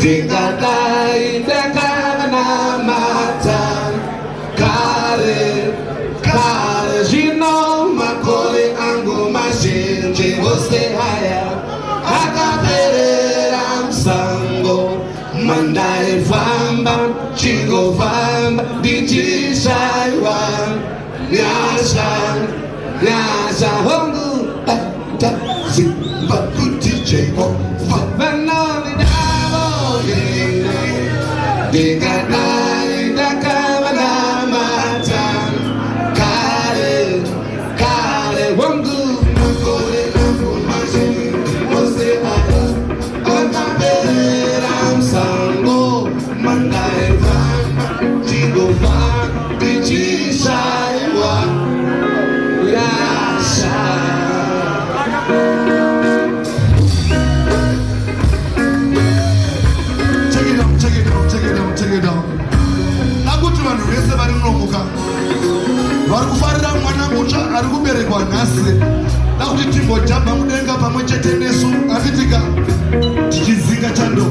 Dai ndakanamata kare kare zvino makore angu mazhinji ose haya akaperera musango mandaifamba chingofamba ndichishaiwa nyasha hongu ndaizviziva kuti Jehovah Vanondida. Dai ndakanamata kare kare wangu makore angu mazhinji ose haya akaperera musango mandaifamba chingofamba ndichishaiwa nyasha. Nakuti vanhu vese vari munomuka vari kufarira mwana mutsva ari kuberekwa nhasi. Nakuti timbojamba mudenga pamwe chete nesu atitika tichizinga chando.